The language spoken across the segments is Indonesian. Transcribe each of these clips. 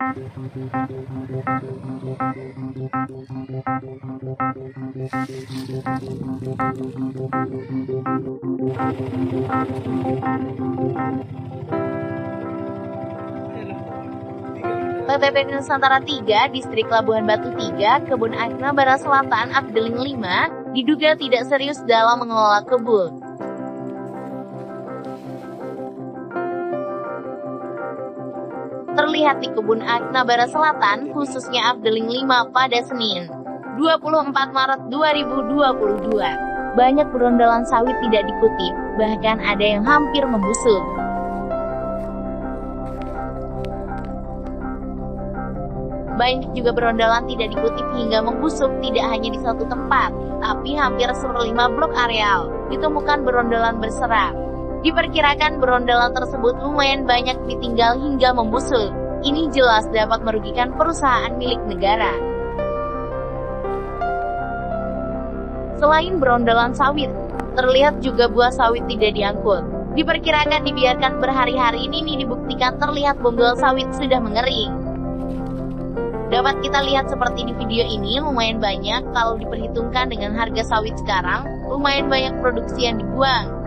PTP Nusantara 3, Distrik Labuhan Batu 3, Kebun Agna Barat Selatan, Afdeling 5, diduga tidak serius dalam mengelola kebun. Terlihat di Kebun Agna Barat Selatan, khususnya Afdeling 5 pada Senin, 24 Maret 2022. Banyak berondolan sawit tidak dikutip, bahkan ada yang hampir membusuk. Banyak juga berondolan tidak dikutip hingga membusuk tidak hanya di satu tempat, tapi hampir seperlima blok areal, ditemukan berondolan berserak. Diperkirakan berondolan tersebut lumayan banyak ditinggal hingga membusuk. Ini jelas dapat merugikan perusahaan milik negara. Selain berondolan sawit, terlihat juga buah sawit tidak diangkut. Diperkirakan dibiarkan berhari-hari ini dibuktikan terlihat bonggol sawit sudah mengering. Dapat kita lihat seperti di video ini, lumayan banyak kalau diperhitungkan dengan harga sawit sekarang, lumayan banyak produksi yang dibuang.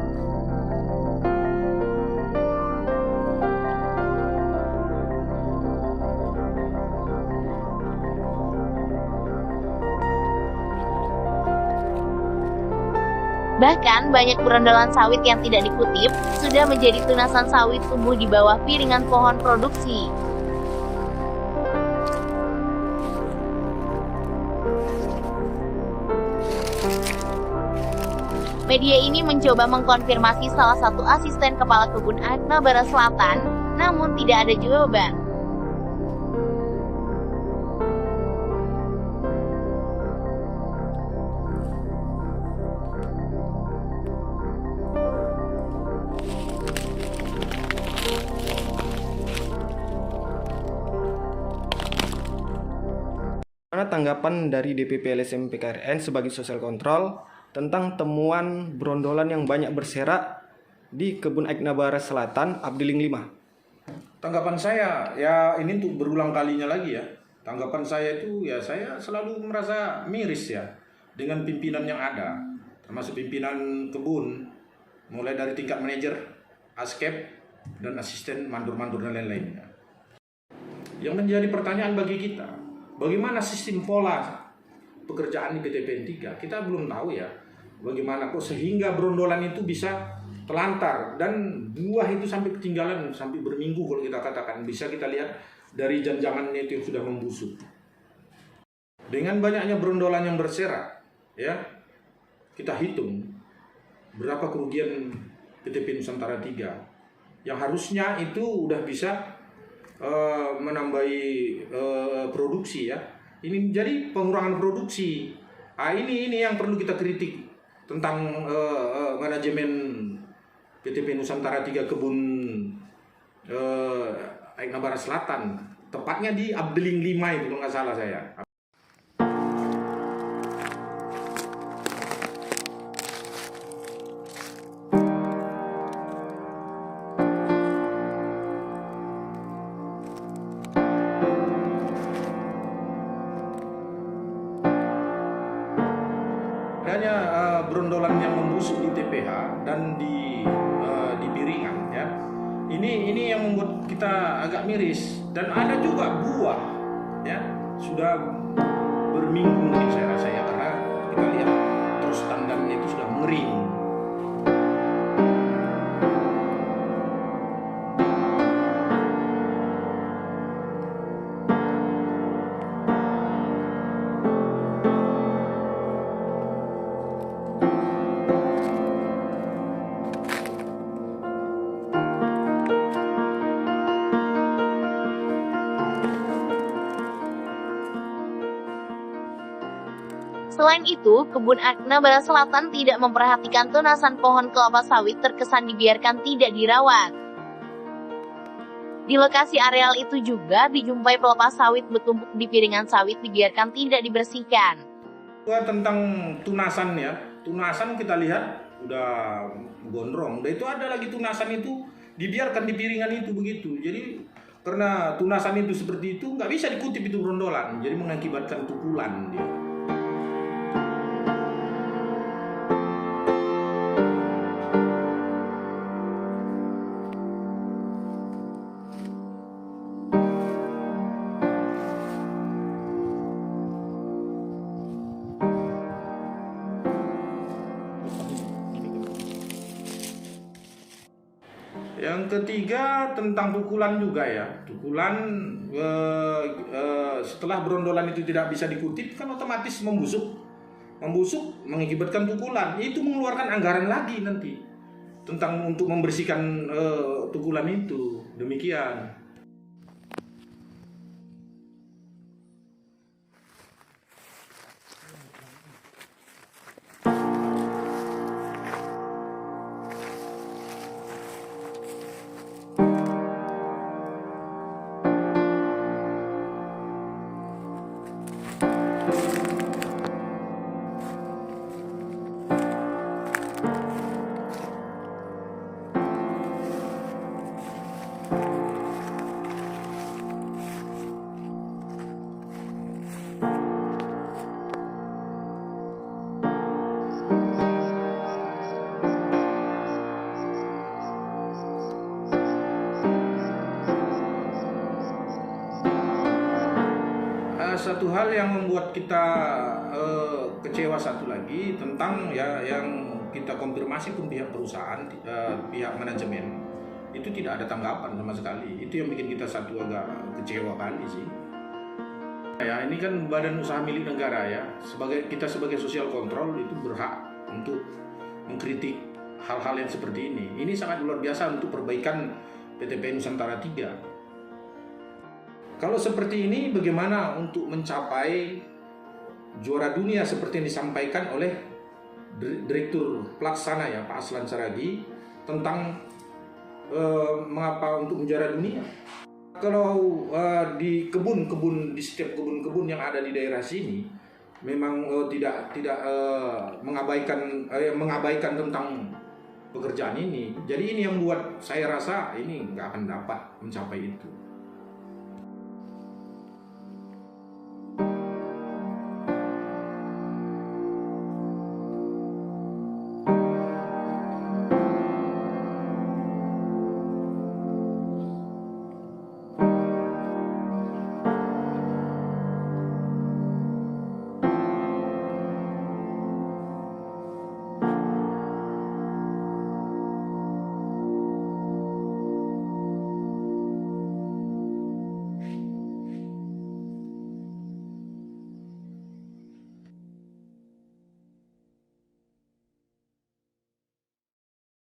Bahkan banyak berondolan sawit yang tidak dikutip, sudah menjadi tunasan sawit tumbuh di bawah piringan pohon produksi. Media ini mencoba mengkonfirmasi salah satu asisten kepala Kebun Agna Barat Selatan, namun tidak ada jawaban. Mana tanggapan dari DPP LSM PKRN sebagai sosial kontrol tentang temuan berondolan yang banyak berserak di Kebun Agna Barat Selatan, Afdeling 5? Tanggapan saya, ya ini untuk berulang kalinya lagi ya. Tanggapan saya itu ya saya selalu merasa miris ya dengan pimpinan yang ada, termasuk pimpinan kebun, mulai dari tingkat manajer, askep, dan asisten mandur-mandur dan lain-lainnya. Yang menjadi pertanyaan bagi kita, bagaimana sistem pola pekerjaan di PTPN 3? Kita belum tahu ya, bagaimana kok sehingga berondolan itu bisa telantar dan buah itu sampai ketinggalan sampai berminggu kalau kita katakan, bisa kita lihat dari janjangannya itu yang sudah membusuk. Dengan banyaknya berondolan yang berserak, ya kita hitung berapa kerugian PTP Nusantara 3 yang harusnya itu udah bisa menambahi produksi ya. Ini jadi pengurangan produksi. Ini yang perlu kita kritik tentang manajemen PTP Nusantara 3 Kebun Agna Barat Selatan, tepatnya di Afdeling 5 itu kalau nggak salah saya. Adanya berondolan yang membusuk di TPH dan di piringan ya. Ini yang membuat kita agak miris, dan ada juga buah ya sudah berminggu mungkin saya rasa ya, karena kita lihat terus tandanya itu sudah mengering. Selain itu, Kebun Agna Barat Selatan tidak memperhatikan tunasan pohon kelapa sawit terkesan dibiarkan tidak dirawat. Di lokasi areal itu juga dijumpai pelepas sawit bertumpuk di piringan sawit dibiarkan tidak dibersihkan. Tentang tunasan ya, tunasan kita lihat udah gondrong, dan itu ada lagi tunasan itu dibiarkan di piringan itu begitu. Jadi Karena tunasan itu seperti itu nggak bisa dikutip itu brondolan, jadi mengakibatkan pukulan dia. Yang ketiga tentang pukulan juga ya. Pukulan setelah brondolan itu tidak bisa dikutip kan otomatis membusuk mengakibatkan pukulan. Itu mengeluarkan anggaran lagi nanti tentang untuk membersihkan pukulan itu. Demikian. Satu hal yang membuat kita kecewa satu lagi tentang ya yang kita konfirmasi pun pihak perusahaan, pihak manajemen itu tidak ada tanggapan sama sekali. Itu yang bikin kita satu agak kecewa kali sih. Ya ini kan badan usaha milik negara ya. Kita sebagai social control itu berhak untuk mengkritik hal-hal yang seperti ini. Ini sangat luar biasa untuk perbaikan PTPN Nusantara 3. Kalau seperti ini bagaimana untuk mencapai juara dunia seperti yang disampaikan oleh Direktur Pelaksana ya Pak Aslan Saragi tentang mengapa untuk menjuara dunia. Kalau di setiap kebun-kebun yang ada di daerah sini memang tidak mengabaikan tentang pekerjaan ini. Jadi ini yang membuat saya rasa ini nggak akan dapat mencapai itu.